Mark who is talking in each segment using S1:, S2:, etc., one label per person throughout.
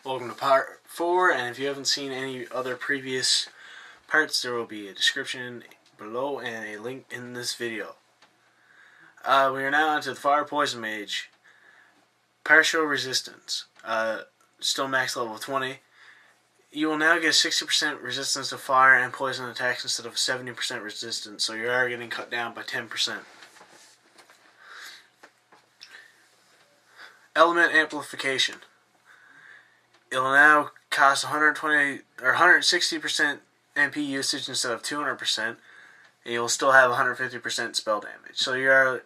S1: Welcome to part 4, and if you haven't seen any other previous parts, there will be a description below and a link in this video. We are now onto the Fire Poison Mage. Partial Resistance. Still max level 20. You will now get 60% resistance to fire and poison attacks instead of 70% resistance, so you are getting cut down by 10%. Element Amplification. It'll now cost 120 or 160% MP usage instead of 200%, and you'll still have 150% spell damage. So you are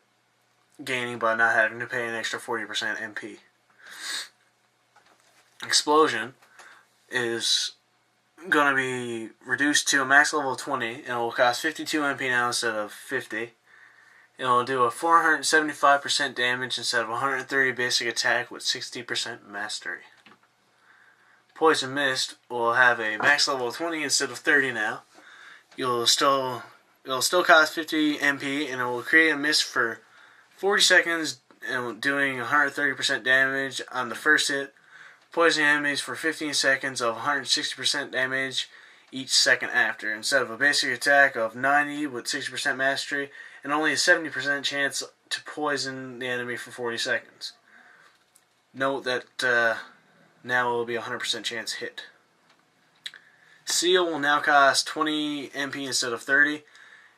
S1: gaining by not having to pay an extra 40% MP. Explosion is going to be reduced to a max level of 20, and it will cost 52 MP now instead of 50. It will do a 475% damage instead of 130 basic attack with 60% mastery. Poison Mist will have a max level of 20 instead of 30 now. It'll still cost 50 MP, and it will create a mist for 40 seconds and doing 130% damage on the first hit. Poisoning enemies for 15 seconds of 160% damage each second after, instead of a basic attack of 90 with 60% mastery and only a 70% chance to poison the enemy for 40 seconds. Note that now it will be a 100% chance hit. Seal will now cost 20 MP instead of 30.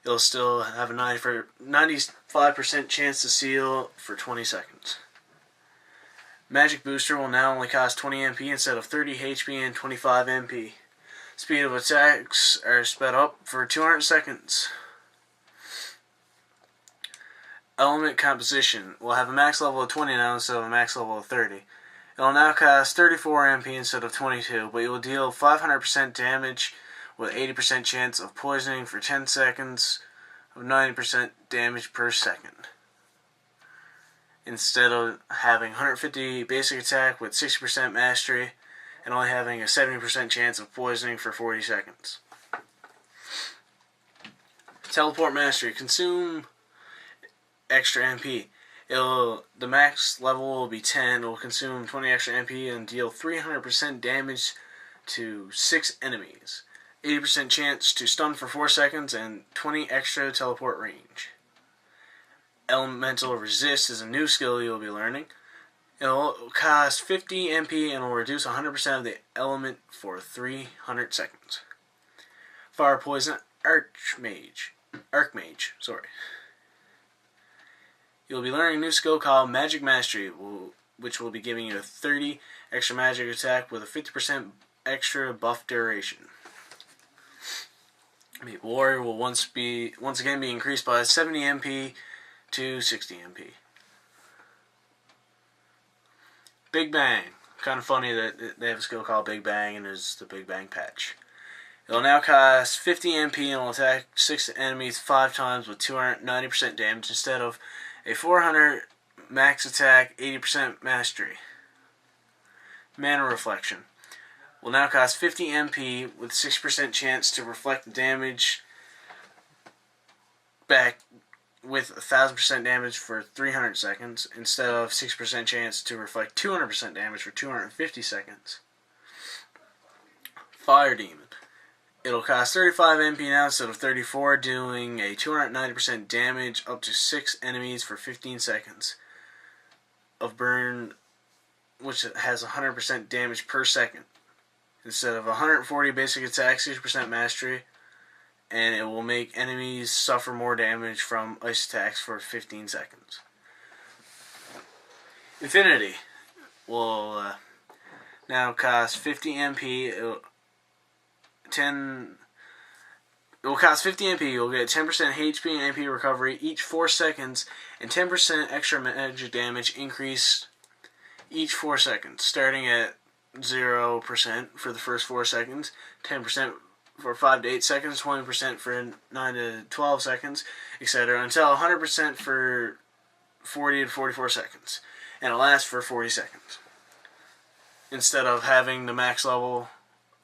S1: It'll still have a 95% chance to seal for 20 seconds. Magic Booster will now only cost 20 MP instead of 30 HP and 25 MP. Speed of attacks are sped up for 200 seconds. Element Composition will have a max level of 20 now instead of a max level of 30. It will now cost 34 MP instead of 22, but it will deal 500% damage with 80% chance of poisoning for 10 seconds of 90% damage per second. Instead of having 150 basic attack with 60% mastery and only having a 70% chance of poisoning for 40 seconds. Teleport Mastery. Consume extra MP. The max level will be 10. It will consume 20 extra MP and deal 300% damage to 6 enemies. 80% chance to stun for 4 seconds and 20 extra teleport range. Elemental Resist is a new skill you'll be learning. It will cost 50 MP and will reduce 100% of the element for 300 seconds. Fire Poison Archmage. You'll be learning a new skill called Magic Mastery, which will be giving you a 30 extra magic attack with a 50% extra buff duration. Warrior will once again be increased by 70 MP to 60 MP. Big Bang. Kind of funny that they have a skill called Big Bang and there's the Big Bang patch. It will now cost 50 MP and will attack 6 enemies 5 times with 290% damage instead of a 400 max attack, 80% mastery. Mana Reflection will now cost 50 MP with 6% chance to reflect the damage back with 1000% damage for 300 seconds instead of 6% chance to reflect 200% damage for 250 seconds. Fire Demon. It'll cost 35 MP now instead of 34, doing a 290% damage up to 6 enemies for 15 seconds of burn, which has 100% damage per second instead of 140 basic attack, 60% mastery, and it will make enemies suffer more damage from ice attacks for 15 seconds. Infinity will now cost 50 MP. It will cost 50 MP. You'll get 10% HP and MP recovery each 4 seconds, and 10% extra magic damage increase each 4 seconds, starting at 0% for the first 4 seconds, 10% for 5 to 8 seconds, 20% for 9 to 12 seconds, etc., until 100% for 40 to 44 seconds, and it lasts for 40 seconds. Instead of having the max level,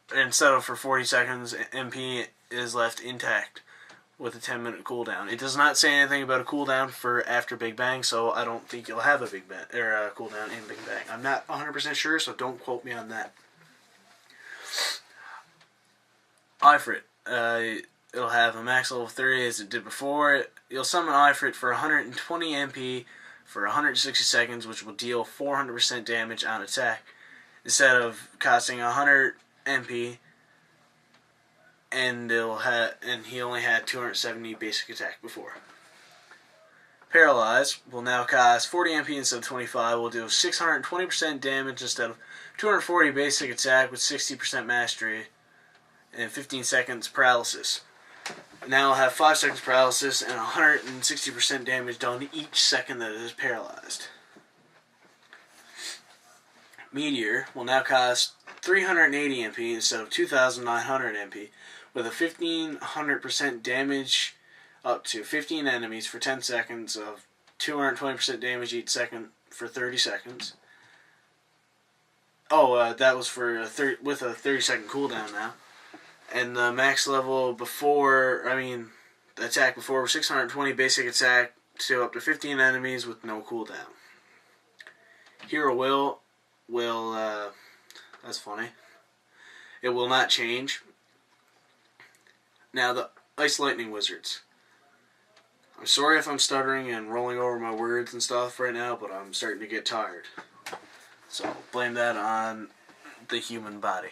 S1: for 40 seconds, MP is left intact with a 10-minute cooldown. It does not say anything about a cooldown for after Big Bang, so I don't think you'll have a Big Bang or a cooldown in Big Bang. I'm not 100% sure, so don't quote me on that. Ifrit, it'll have a max level of 30 as it did before. You'll summon Ifrit for 120 MP for 160 seconds, which will deal 400% damage on attack instead of costing 100 MP. And he only had 270 basic attack before. Paralyze will now cost 40 MP instead of 25. Will do 620% damage instead of 240 basic attack with 60% mastery and 15 seconds paralysis. Now will have 5 seconds paralysis and 160% damage done each second that it is paralyzed. Meteor will now cost 380 MP instead of 2,900 MP, with a 1,500% damage up to 15 enemies for 10 seconds of 220% damage each second for 30 seconds. That was for with a 30-second cooldown now. And the max level before, the attack before was 620 basic attack to up to 15 enemies with no cooldown. Hero will that's funny. It will not change. Now the Ice Lightning Wizards. I'm sorry if I'm stuttering and rolling over my words and stuff right now, but I'm starting to get tired. So blame that on the human body.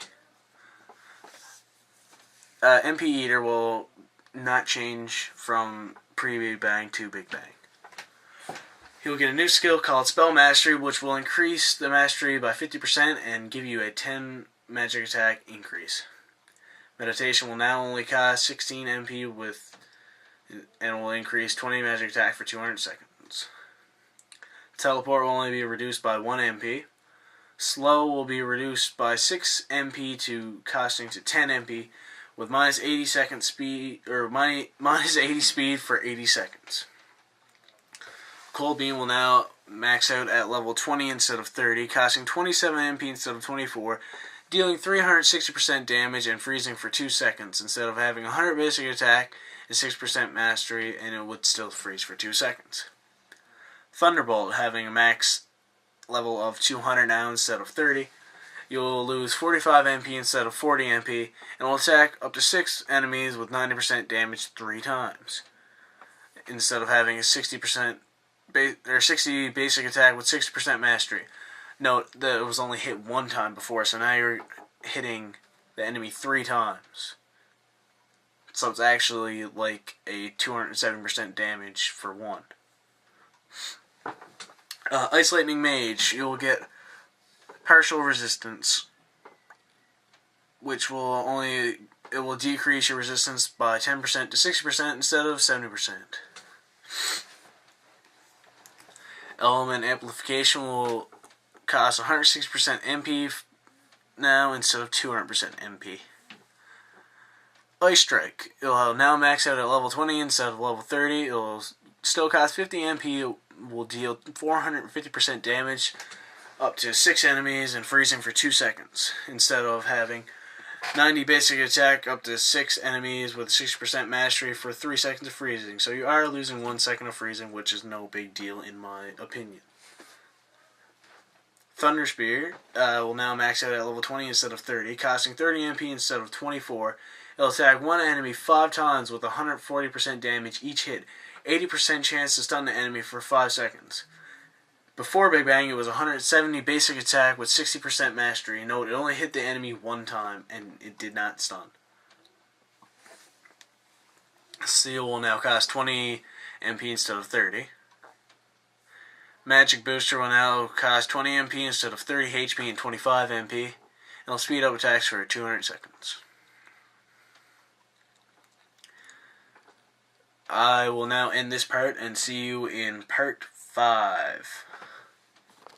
S1: MP Eater will not change from pre-Big Bang to Big Bang. He will get a new skill called Spell Mastery, which will increase the mastery by 50% and give you a 10 magic attack increase. Meditation will now only cost 16 MP and will increase 20 magic attack for 200 seconds. Teleport will only be reduced by 1 MP. Slow will be reduced by 6 MP to costing to 10 MP with minus 80 second speed or minus 80 speed for 80 seconds. Cold Beam will now max out at level 20 instead of 30, costing 27 MP instead of 24, dealing 360% damage and freezing for 2 seconds instead of having 100 basic attack and 6% mastery, and it would still freeze for 2 seconds. Thunderbolt, having a max level of 200 now instead of 30, you'll lose 45 MP instead of 40 MP, and will attack up to 6 enemies with 90% damage 3 times, instead of having a 60 basic attack with 60% mastery. Note that it was only hit 1 time before, so now you're hitting the enemy 3 times. So it's actually like a 207% damage for 1. Ice Lightning Mage, you'll get partial resistance, which will decrease your resistance by 10% to 60% instead of 70%. Element Amplification will cost 160% MP now instead of 200% MP. Ice Strike, it'll now max out at level 20 instead of level 30. It'll still cost 50 MP. It will deal 450% damage up to 6 enemies and freezing for 2 seconds instead of having 90 basic attack up to 6 enemies with 60% mastery for 3 seconds of freezing. So you are losing 1 second of freezing, which is no big deal in my opinion. Thunder Spear will now max out at level 20 instead of 30, costing 30 MP instead of 24. It'll attack 1 enemy 5 times with 140% damage each hit. 80% chance to stun the enemy for 5 seconds. Before Big Bang, it was 170 basic attack with 60% mastery. Note, it only hit the enemy 1 time, and it did not stun. Seal will now cost 20 MP instead of 30. Magic Booster will now cost 20 MP instead of 30 HP and 25 MP. And it'll speed up attacks for 200 seconds. I will now end this part and see you in part 5.